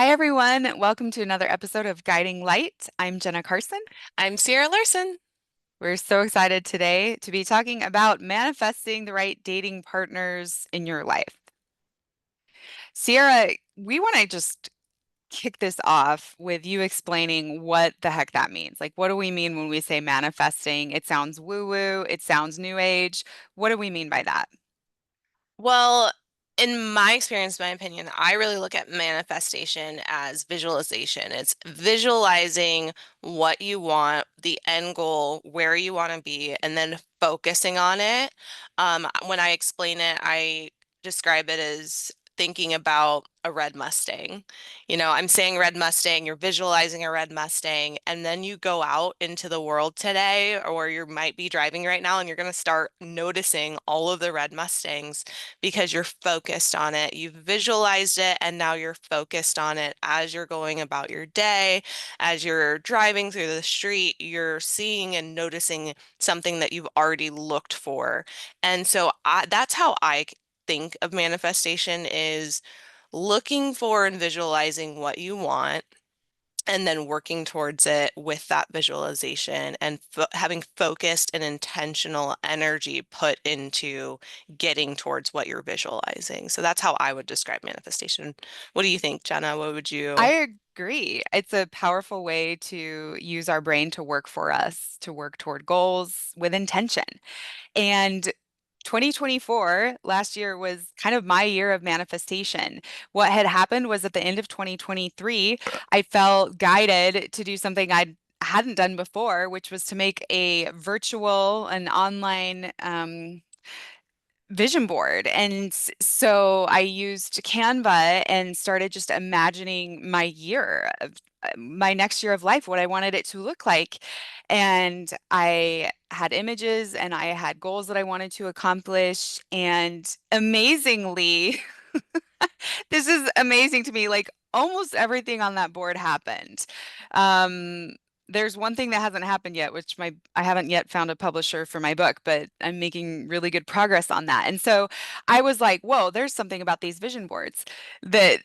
Hi, everyone. Welcome to another episode of Guiding Light. I'm Jenna Carson. I'm Sierra Larson. We're so excited today to be talking about manifesting the right dating partners in your life. Sierra, we want to just kick this off with you explaining what the heck that means. Like, what do we mean when we say manifesting? It sounds woo-woo, it sounds new age. What do we mean by that? Well, in my experience, my opinion, I really look at manifestation as visualization. It's visualizing what you want, the end goal, where you want to be, and then focusing on it. When I explain it, I describe it as thinking about a red Mustang. I'm saying red Mustang, you're visualizing a red Mustang, and then you go out into the world today, or you might be driving right now, and you're going to start noticing all of the red Mustangs because you're focused on it. You've visualized it and now you're focused on it as you're going about your day, as you're driving through the street, you're seeing and noticing something that you've already looked for. And so that's how I think of manifestation is looking for and visualizing what you want and then working towards it with that visualization and having focused and intentional energy put into getting towards what you're visualizing. So that's how I would describe manifestation. What do you think, Jenna? What would you? I agree. It's a powerful way to use our brain to work for us, to work toward goals with intention. And 2024, last year, was kind of my year of manifestation. What had happened was at the end of 2023, I felt guided to do something I hadn't done before, which was to make a virtual and online vision board. And so I used Canva and started just imagining my year of my next year of life, what I wanted it to look like. And I had images and I had goals that I wanted to accomplish. And amazingly, this is amazing to me. Like almost everything on that board happened. Um, there's one thing that hasn't happened yet, which I haven't yet found a publisher for my book, but I'm making really good progress on that. And so I was like, whoa, there's something about these vision boards that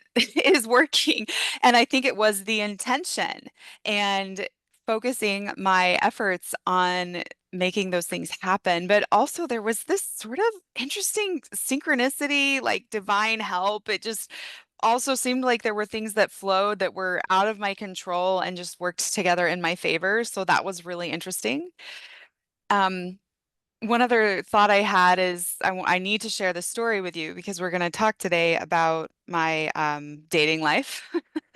is working. And I think it was the intention and focusing my efforts on making those things happen. But also, there was this sort of interesting synchronicity, like divine help. It just also seemed like there were things that flowed that were out of my control and just worked together in my favor. So that was really interesting. Um, one other thought I had is I need to share this story with you because we're going to talk today about my dating life.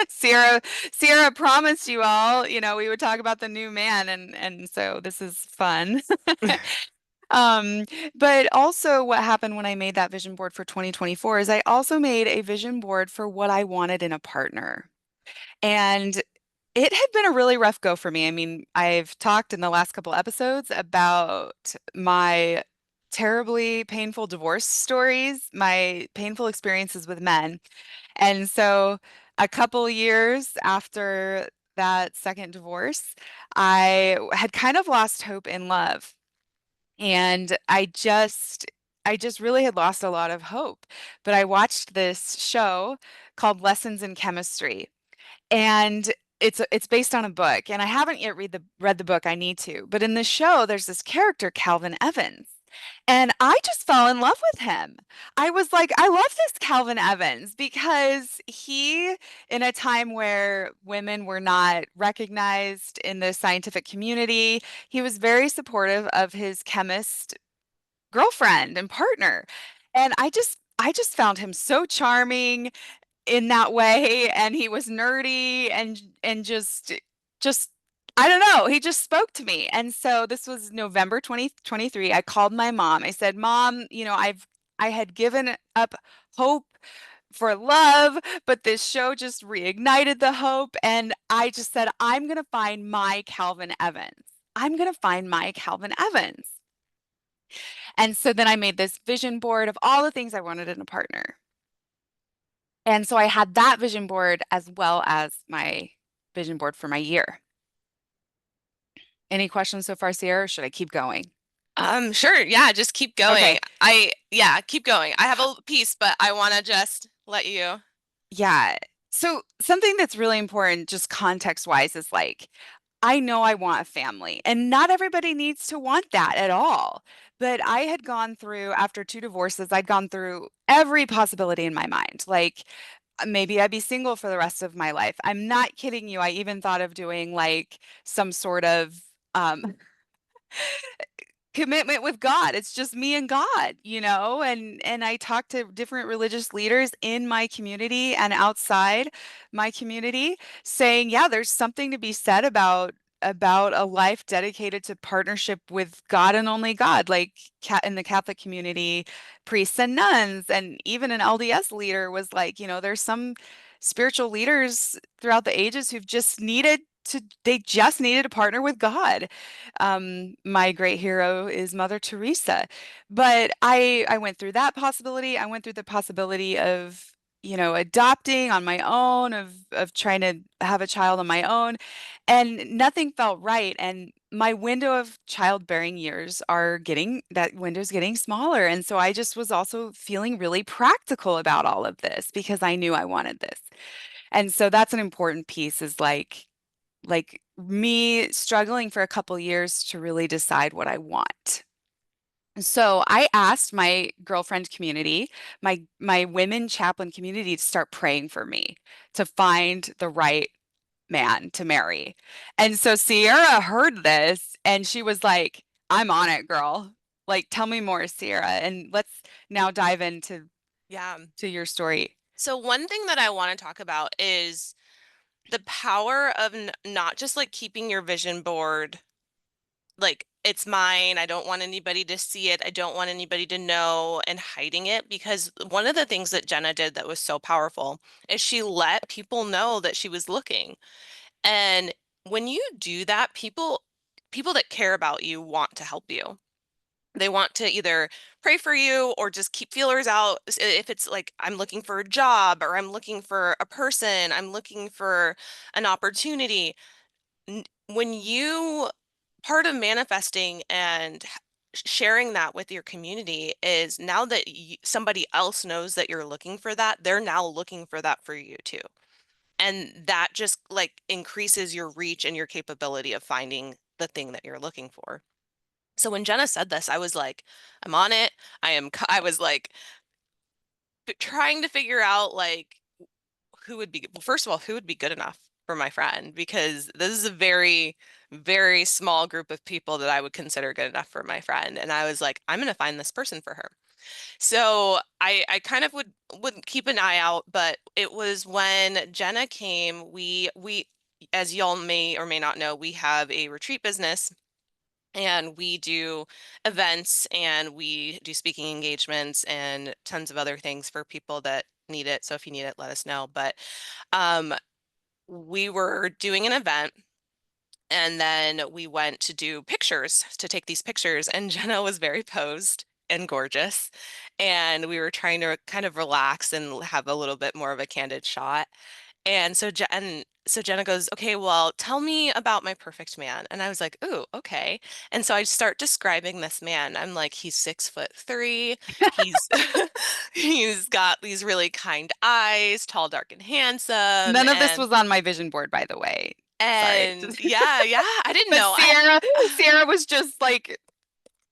Sierra, Sierra promised you all, we would talk about the new man, and so this is fun. Um, but also what happened when I made that vision board for 2024 is I also made a vision board for what I wanted in a partner. And it had been a really rough go for me. I mean, I've talked in the last couple episodes about my terribly painful divorce stories, my painful experiences with men. And so a couple years after that second divorce, I had kind of lost hope in love. And I just really had lost a lot of hope. But I watched this show called Lessons in Chemistry, and it's based on a book. And I haven't yet read the book. I need to. But in the show, there's this character, Calvin Evans. And I just fell in love with him. I was like, I love this Calvin Evans because he, in a time where women were not recognized in the scientific community, he was very supportive of his chemist girlfriend and partner. And I just found him so charming in that way, and he was nerdy and just I don't know, he just spoke to me. And so this was November 2023. I called my mom. I said, "Mom, I had given up hope for love, but this show just reignited the hope." And I just said, "I'm going to find my Calvin Evans. I'm going to find my Calvin Evans." And so then I made this vision board of all the things I wanted in a partner. And so I had that vision board as well as my vision board for my year. Any questions so far, Sierra, or should I keep going? Sure. Yeah, just keep going. Okay. Yeah, keep going. I have a piece, but I want to just let you. Yeah. So something that's really important, just context wise, is like, I know I want a family, and not everybody needs to want that at all. But I had gone through, after two divorces, I'd gone through every possibility in my mind. Like, maybe I'd be single for the rest of my life. I'm not kidding you. I even thought of doing like some sort of um, commitment with God. It's just me and God, and I talk to different religious leaders in my community and outside my community saying, yeah, there's something to be said about a life dedicated to partnership with God and only God, like in the Catholic community, priests and nuns, and even an LDS leader was like, there's some spiritual leaders throughout the ages they just needed to partner with God. My great hero is Mother Teresa. But I went through that possibility. I went through the possibility of, adopting on my own, of trying to have a child on my own, and nothing felt right. And my window of childbearing years that window's getting smaller. And so I just was also feeling really practical about all of this because I knew I wanted this. And so that's an important piece is like me struggling for a couple years to really decide what I want. So I asked my girlfriend community, my women chaplain community to start praying for me to find the right man to marry. And so Sierra heard this and she was like, I'm on it, girl. Like, tell me more, Sierra. And let's now dive into Yeah. to your story. So one thing that I want to talk about is the power of n not just like keeping your vision board like it's mine. I don't want anybody to see it. I don't want anybody to know and hiding it because one of the things that Jenna did that was so powerful is she let people know that she was looking. And when you do that, people that care about you want to help you. They want to either pray for you or just keep feelers out. If it's like, I'm looking for a job or I'm looking for a person, I'm looking for an opportunity. When you, part of manifesting and sharing that with your community is now that somebody else knows that you're looking for that, they're now looking for that for you too. And that just like increases your reach and your capability of finding the thing that you're looking for. So when Jenna said this, I was like, I'm on it. I was like trying to figure out like who would be, well, first of all, who would be good enough for my friend? Because this is a very, very small group of people that I would consider good enough for my friend. And I was like, I'm going to find this person for her. So I kind of would keep an eye out, but it was when Jenna came, we as y'all may or may not know, we have a retreat business and we do events and we do speaking engagements and tons of other things for people that need it. So if you need it, let us know. But um, we were doing an event and then we went to do pictures to take these pictures and Jenna was very posed and gorgeous. And we were trying to kind of relax and have a little bit more of a candid shot. And so Jenna goes, okay, well, tell me about my perfect man. And I was like, ooh, okay. And so I start describing this man. I'm like, he's 6'3". He's he's got these really kind eyes, tall, dark, and handsome. None of this was on my vision board, by the way. Sorry. And yeah, yeah, I didn't But know. Sierra was just like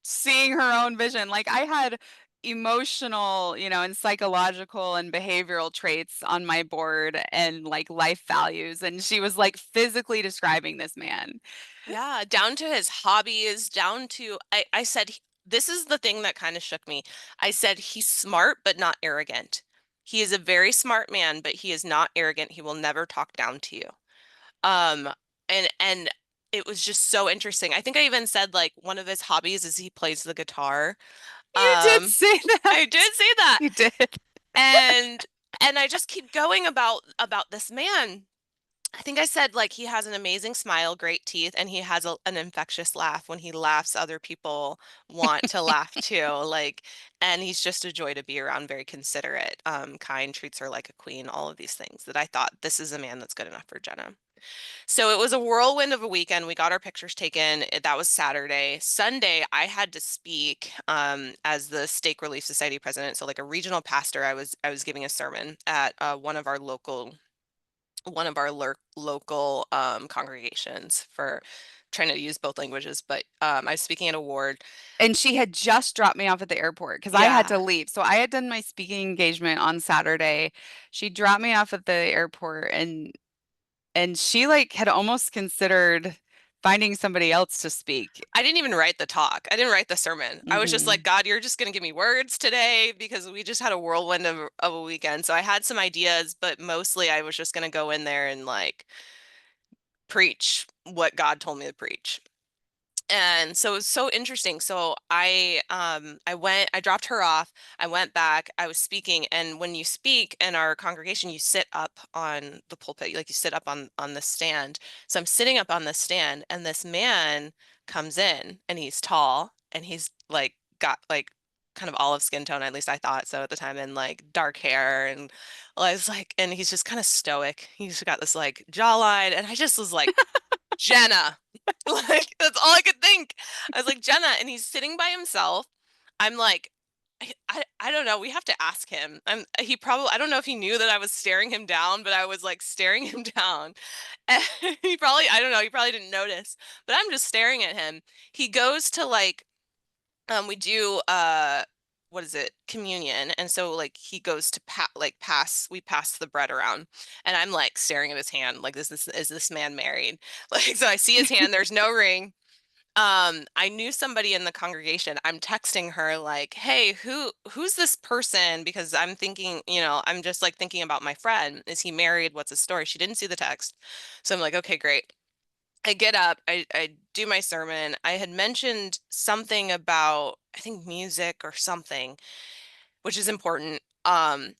seeing her own vision. Like I had emotional, and psychological and behavioral traits on my board and like life values. And she was like physically describing this man. Yeah, down to his hobbies, down to I said this is the thing that kind of shook me. I said he's smart but not arrogant. He is a very smart man, but he is not arrogant. He will never talk down to you. Um and it was just so interesting. I think I even said like one of his hobbies is he plays the guitar. You did Um say that. I did say that. You did. And and I just keep going about this man. I think I said like he has an amazing smile, great teeth, and he has an infectious laugh. When he laughs, other people want to laugh too. Like, and he's just a joy to be around, very considerate, kind, treats her like a queen, all of these things that I thought this is a man that's good enough for Jenna. So it was a whirlwind of a weekend. We got our pictures taken. That was Saturday. Sunday, I had to speak as the Stake Relief Society president. So like a regional pastor, I was giving a sermon at one of our local. one of our local congregations for trying to use both languages. But I was speaking at a ward. And she had just dropped me off at the airport because I had to Yeah. leave. So I had done my speaking engagement on Saturday. She dropped me off at the airport and she like had almost considered finding somebody else to speak. I didn't even write the talk. I didn't write the sermon. I was just like, Hmm. God, you're just going to give me words today because we just had a whirlwind of a weekend. So I had some ideas, but mostly I was just going to go in there and like preach what God told me to preach. And so it was so interesting. So I dropped her off. I went back, I was speaking, and when you speak in our congregation, you sit up on the pulpit, like you sit up on the stand. So I'm sitting up on the stand, and this man comes in, and he's tall, and he's like got like kind of olive skin tone, at least I thought so at the time, and like dark hair, and I was like, and he's just kind of stoic. He's got this like jawline, and I just was like, Jenna. Like, that's all I could think. I was like, Jenna, and he's sitting by himself. I'm like, I don't know. We have to ask him. He probably, I don't know if he knew that I was staring him down, but I was like staring him down. And he probably, I don't know, he probably didn't notice, but I'm just staring at him. He goes to like, we do what is it? Communion. And so like he goes to we pass the bread around and I'm like staring at his hand like is this man married? Like so I see his hand, there's no ring. I knew somebody in the congregation. I'm texting her like, "Hey, who's this person?" Because I'm thinking, I'm just like thinking about my friend. Is he married? What's his story? She didn't see the text. So I'm like, "Okay, great." I get up, I do my sermon. I had mentioned something about, I think, music or something, which is important. And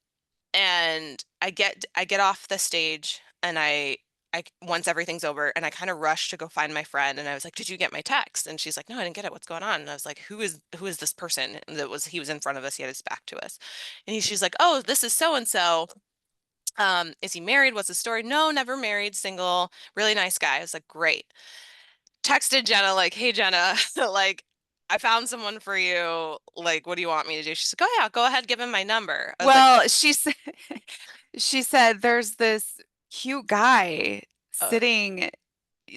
I get off the stage and I once everything's over and I kind of rushed to go find my friend and I was like, "Did you get my text?" And she's like, "No, I didn't get it. What's going on?" And I was like, "Who is this person?" And he was in front of us, he had his back to us. And she's like, "Oh, this is so and so. Is he married? What's his story?" "No, never married, single, really nice guy." I was like, "Great." Texted Jenna like, "Hey Jenna, like I found someone for you. Like, what do you want me to do?" She's like, "Oh yeah, go ahead, give him my number." I was like, Well, she said she said there's this cute guy uh, sitting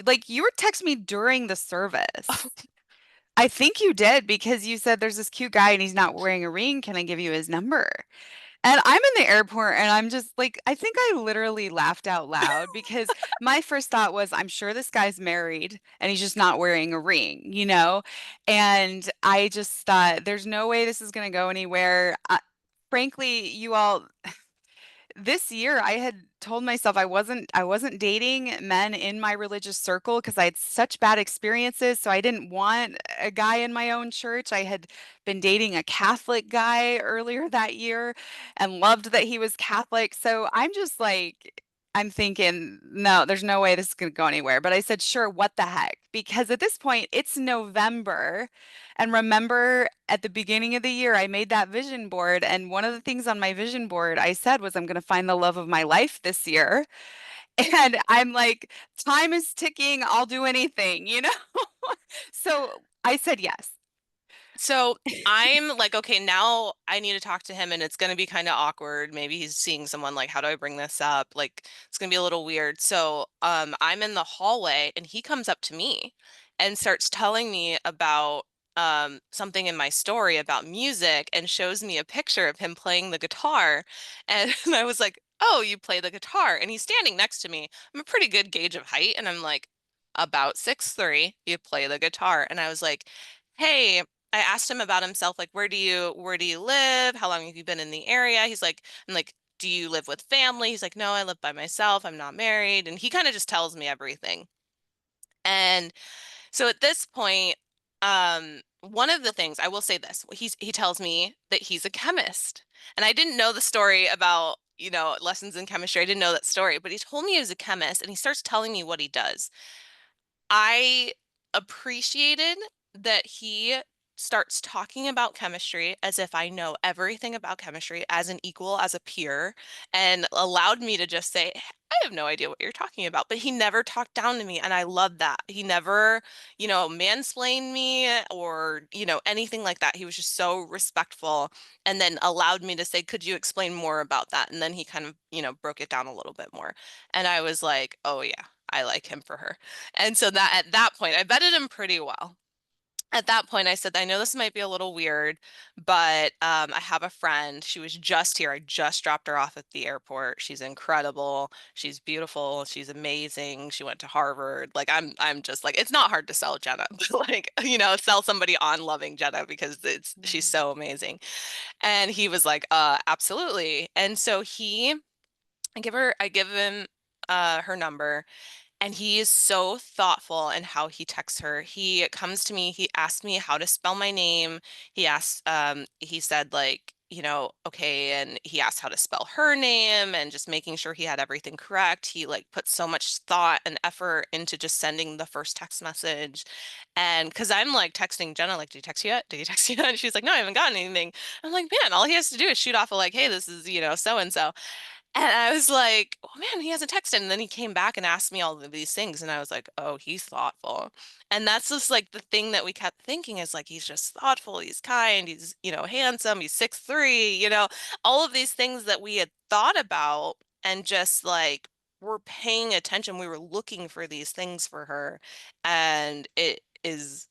like you were texting me during the service. I think you did because you said there's this cute guy and he's not wearing a ring. Can I give you his number? And I'm in the airport and I'm just like, I think I literally laughed out loud because my first thought was, I'm sure this guy's married and he's just not wearing a ring, you know? And I just thought, there's no way this is going to go anywhere. Frankly, you all, this year I had told myself I wasn't dating men in my religious circle because I had such bad experiences. So I didn't want a guy in my own church. I had been dating a Catholic guy earlier that year and loved that he was Catholic. So I'm just like I'm thinking, no, there's no way this is going to go anywhere. But I said, sure, what the heck? Because at this point, it's November. And remember, at the beginning of the year, I made that vision board. And one of the things on my vision board I said was, I'm going to find the love of my life this year. And I'm like, time is ticking. I'll do anything, you know? So I said yes. so I'm like, okay, now I need to talk to him and it's going to be kind of awkward. Maybe he's seeing someone, like, how do I bring this up? Like, it's going to be a little weird. So, I'm in the hallway and he comes up to me and starts telling me about something in my story about music and shows me a picture of him playing the guitar. And, I was like, "Oh, you play the guitar." And he's standing next to me. I'm a pretty good gauge of height and I'm like, about 6'3", you play the guitar. And I was like, "Hey," I asked him about himself, like, where do you live? How long have you been in the area? He's like, I'm like, "Do you live with family?" He's like, "No, I live by myself. I'm not married." And he kind of just tells me everything. And so at this point, one of the things I will say this, he tells me that he's a chemist. And I didn't know the story about, lessons in chemistry. I didn't know that story, but he told me he was a chemist and he starts telling me what he does. I appreciated that he starts talking about chemistry as if I know everything about chemistry as an equal, as a peer, and allowed me to just say, I have no idea what you're talking about. But he never talked down to me, and I love that. He never, mansplained me or, anything like that. He was just so respectful and then allowed me to say, could you explain more about that? And then he kind of, broke it down a little bit more. And I was like, oh yeah, I like him for her. And so that at that point, I vetted him pretty well. At that point, I said, I know this might be a little weird, but I have a friend. She was just here. I just dropped her off at the airport. She's incredible. She's beautiful. She's amazing. She went to Harvard. Like I'm just like, it's not hard to sell Jenna, but like, sell somebody on loving Jenna because she's so amazing. And he was like, absolutely. And so I give him her number. And he is so thoughtful in how he texts her. He comes to me, he asked me how to spell my name. He said like, okay, and he asked how to spell her name and just making sure he had everything correct. He like put so much thought and effort into just sending the first text message. And because I'm like texting Jenna, like, did he text you yet? Did he text you yet? And she's like, no, I haven't gotten anything. I'm like, man, all he has to do is shoot off a like, hey, this is, so and so. And I was like, oh man, he hasn't texted. And then he came back and asked me all of these things. And I was like, oh, he's thoughtful. And that's just like the thing that we kept thinking is like, he's just thoughtful, he's kind, he's, handsome, he's 6'3", all of these things that we had thought about and just like we're paying attention. We were looking for these things for her. And it is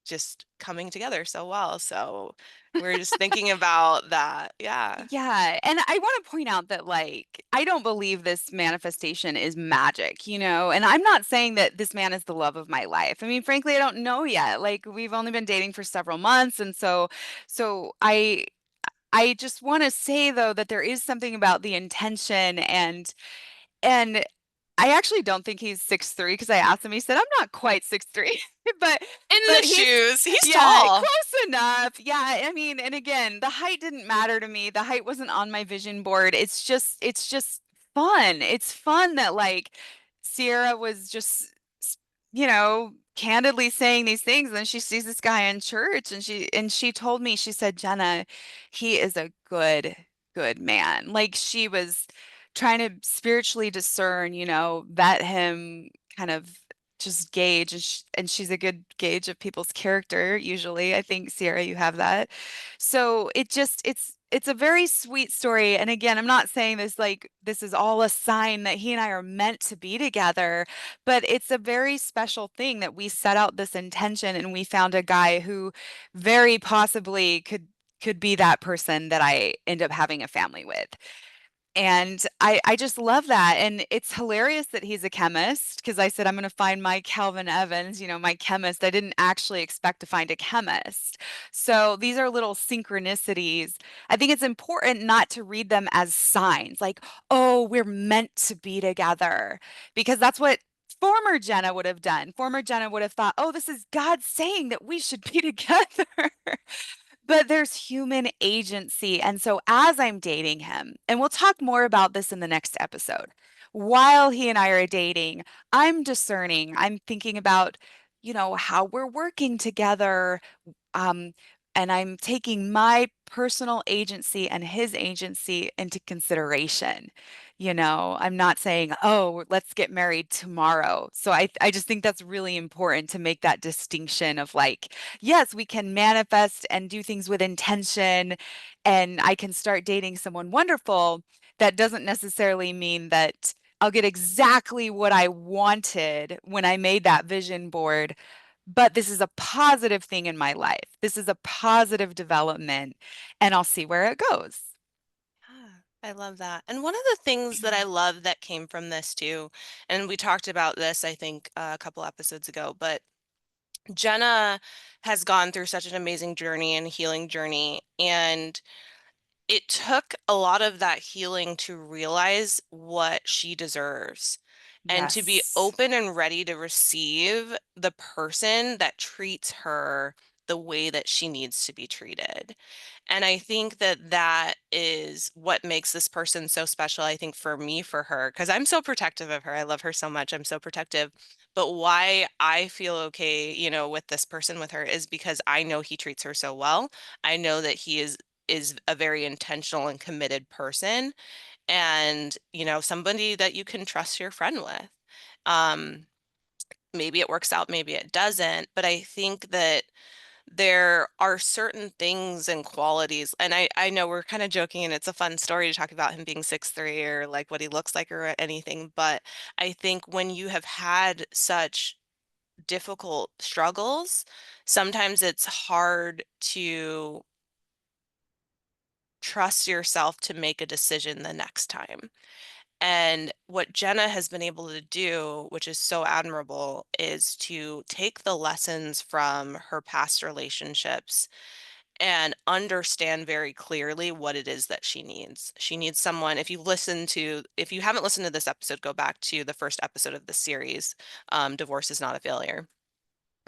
just coming together so well. So we're just thinking about that. Yeah. Yeah, and I want to point out that like I don't believe this manifestation is magic, and I'm not saying that this man is the love of my life. I mean, frankly, I don't know yet. Like we've only been dating for several months, and so I just want to say though that there is something about the intention and I actually don't think he's 6'3" because I asked him. He said, "I'm not quite 6'3", but In the but he's shoes. He's yeah, tall. close enough. Yeah, I mean, and again, the height didn't matter to me. The height wasn't on my vision board. It's just fun. It's fun that like Sierra was just candidly saying these things, and then she sees this guy in church, and she told me, she said, Jenna, he is a good man. Like she was trying to spiritually discern, vet him, kind of just gauge, and she's a good gauge of people's character, usually. I think, Sierra, you have that. So it's a very sweet story. And again, I'm not saying this like this is all a sign that he and I are meant to be together, but it's a very special thing that we set out this intention and we found a guy who very possibly could be that person that I end up having a family with. And I just love that. And it's hilarious that he's a chemist because I said I'm going to find my Calvin Evans, my chemist. I didn't actually expect to find a chemist. So these are little synchronicities. I think it's important not to read them as signs like, oh, we're meant to be together, because that's what former Jenna would have done. Former Jenna would have thought, oh, this is God saying that we should be together. But there's human agency. And so as I'm dating him, and we'll talk more about this in the next episode, while he and I are dating, I'm discerning, I'm thinking about, how we're working together, um, and I'm taking my personal agency and his agency into consideration. I'm not saying, oh, let's get married tomorrow. So I just think that's really important to make that distinction of like, yes, we can manifest and do things with intention, and I can start dating someone wonderful. That doesn't necessarily mean that I'll get exactly what I wanted when I made that vision board, but this is a positive thing in my life. This is a positive development, and I'll see where it goes. Yeah, I love that. And one of the things that I love that came from this too, and we talked about this, I think, a couple episodes ago, but Jenna has gone through such an amazing journey and healing journey. And it took a lot of that healing to realize what she deserves and to be Yes. open and ready to receive the person that treats her the way that she needs to be treated. And I think that that is what makes this person so special. I think for me, for her, because I'm so protective of her. I love her so much. I'm so protective. But why I feel okay, with this person, with her, is because I know he treats her so well. I know that he is a very intentional and committed person, and somebody that you can trust your friend with. Um, Maybe it works out, maybe it doesn't, but I think that there are certain things and qualities, and I know we're kind of joking, and it's a fun story to talk about him being 6'3" or like what he looks like or anything, but I think when you have had such difficult struggles, sometimes it's hard to trust yourself to make a decision the next time. And what Jenna has been able to do, which is so admirable, is to take the lessons from her past relationships and understand very clearly what it is that she needs. She needs someone, if you haven't listened to this episode, go back to the first episode of the series, Divorce is Not a Failure.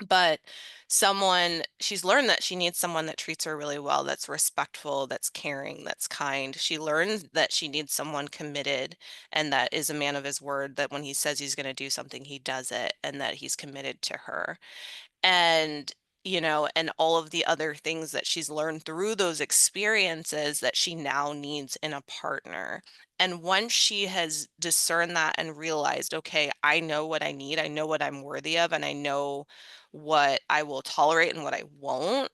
But she's learned that she needs someone that treats her really well, that's respectful, that's caring, that's kind. She learns that she needs someone committed and that is a man of his word, that when he says he's going to do something, he does it, and that he's committed to her. And and all of the other things that she's learned through those experiences that she now needs in a partner. And once she has discerned that and realized, okay, I know what I need, I know what I'm worthy of, and I know what I will tolerate and what I won't,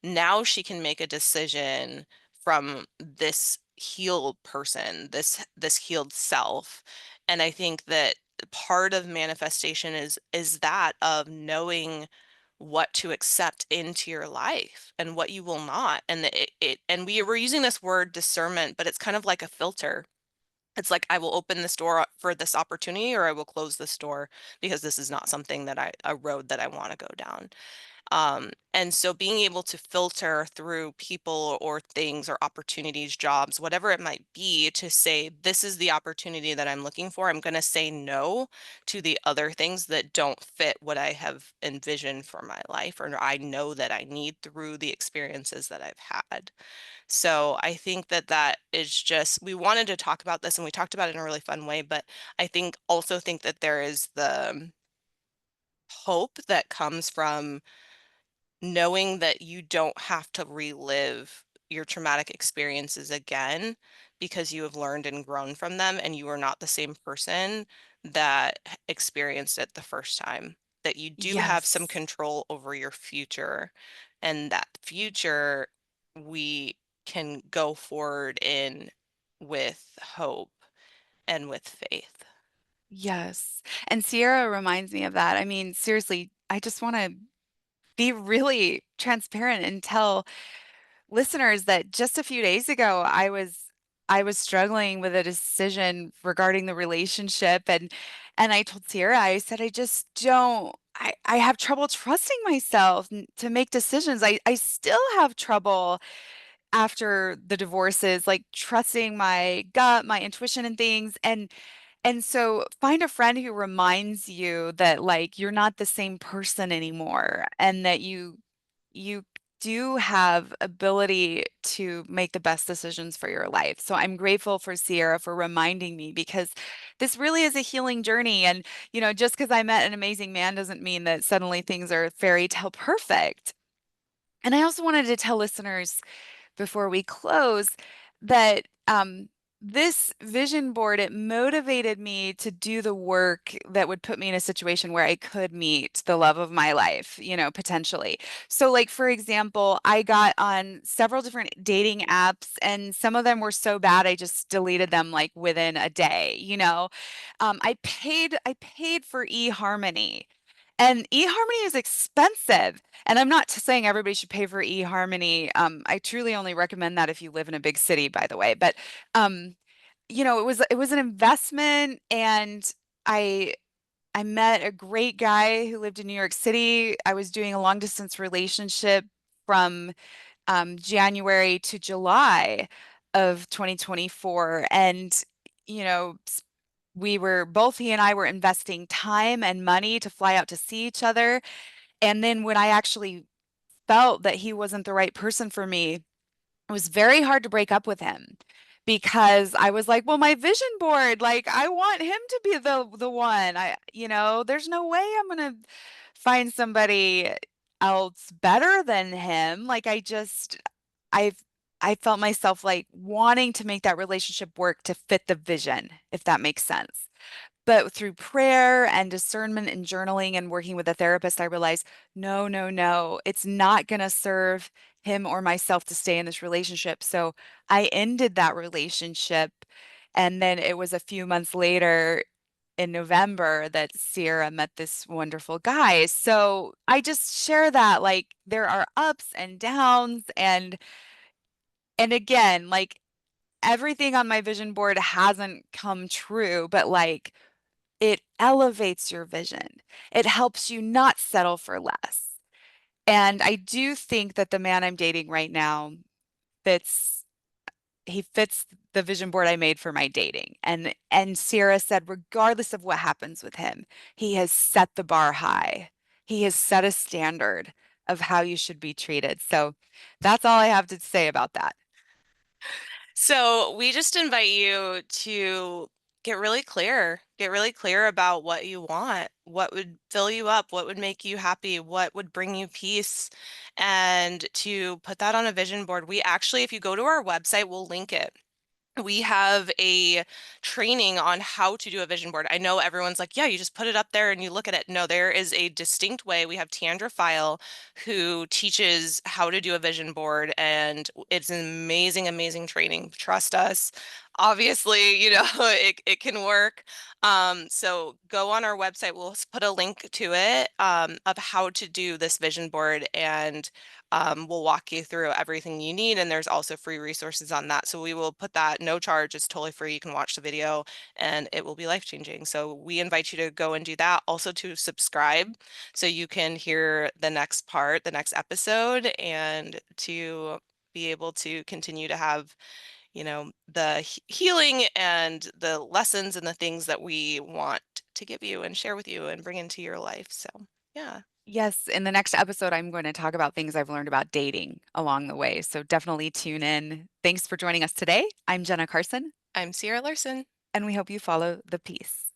now she can make a decision from this healed person, this healed self. And I think that part of manifestation is that of knowing what to accept into your life and what you will not. And and we're using this word discernment, but it's kind of like a filter. It's like I will open this door for this opportunity, or I will close this door because this is not something that a road that I want to go down. And so being able to filter through people or things or opportunities, jobs, whatever it might be, to say, this is the opportunity that I'm looking for. I'm going to say no to the other things that don't fit what I have envisioned for my life, or I know that I need through the experiences that I've had. So I think that that is just, we wanted to talk about this and we talked about it in a really fun way, but I think also think that there is the hope that comes from knowing that you don't have to relive your traumatic experiences again because you have learned and grown from them, and you are not the same person that experienced it the first time. That you do have some Yes. control over your future, and that future we can go forward in with hope and with faith. Yes. And Sierra reminds me of that. I mean, seriously, I just want to be really transparent and tell listeners that just a few days ago I was struggling with a decision regarding the relationship, and I told Sierra, I said, I just don't I have trouble trusting myself to make decisions. I still have trouble after the divorces, like trusting my gut, my intuition and things. And so find a friend who reminds you that like you're not the same person anymore and that you do have ability to make the best decisions for your life. So I'm grateful for Sierra for reminding me because this really is a healing journey. And, just because I met an amazing man doesn't mean that suddenly things are fairy tale perfect. And I also wanted to tell listeners before we close that this vision board, it motivated me to do the work that would put me in a situation where I could meet the love of my life, potentially. So, like, for example, I got on several different dating apps, and some of them were so bad I just deleted them like within a day. I paid for eHarmony. And eHarmony is expensive. And I'm not saying everybody should pay for eHarmony. I truly only recommend that if you live in a big city, by the way. But um, it was an investment, and I I met a great guy who lived in New York City. I was doing a long distance relationship from January to July of 2024, and you know. We were both, he and I were investing time and money to fly out to see each other. And then when I actually felt that he wasn't the right person for me, it was very hard to break up with him because I was like, well, my vision board, like I want him to be the one. There's no way I'm gonna find somebody else better than him. Like I've I felt myself like wanting to make that relationship work to fit the vision, if that makes sense. But through prayer and discernment and journaling and working with a therapist, I realized no, no, no, it's not going to serve him or myself to stay in this relationship. So I ended that relationship. And then it was a few months later in November that Sierra met this wonderful guy. So I just share that like there are ups and downs and again, like everything on my vision board hasn't come true, but like it elevates your vision. It helps you not settle for less. And I do think that the man I'm dating right now fits he fits the vision board I made for my dating. And Sierra said regardless of what happens with him, he has set the bar high. He has set a standard of how you should be treated. So that's all I have to say about that. So we just invite you to get really clear about what you want, what would fill you up, what would make you happy, what would bring you peace, and to put that on a vision board. We actually, if you go to our website, we'll link it. We have a training on how to do a vision board. I know everyone's like, yeah, you just put it up there and you look at it. No, there is a distinct way. We have Tiandra File who teaches how to do a vision board, and it's an amazing, amazing training. Trust us. Obviously, it can work. So go on our website. We'll put a link to it of how to do this vision board, and we'll walk you through everything you need, and there's also free resources on that. So we will put that no charge. It's totally free. You can watch the video and it will be life-changing. So we invite you to go and do that. Also to subscribe so you can hear the next part, the next episode, and to be able to continue to have, the healing and the lessons and the things that we want to give you and share with you and bring into your life. So, yeah. Yes, in the next episode, I'm going to talk about things I've learned about dating along the way. So definitely tune in. Thanks for joining us today. I'm Jenna Carson, I'm Sierra Larson. and we hope you follow the peace.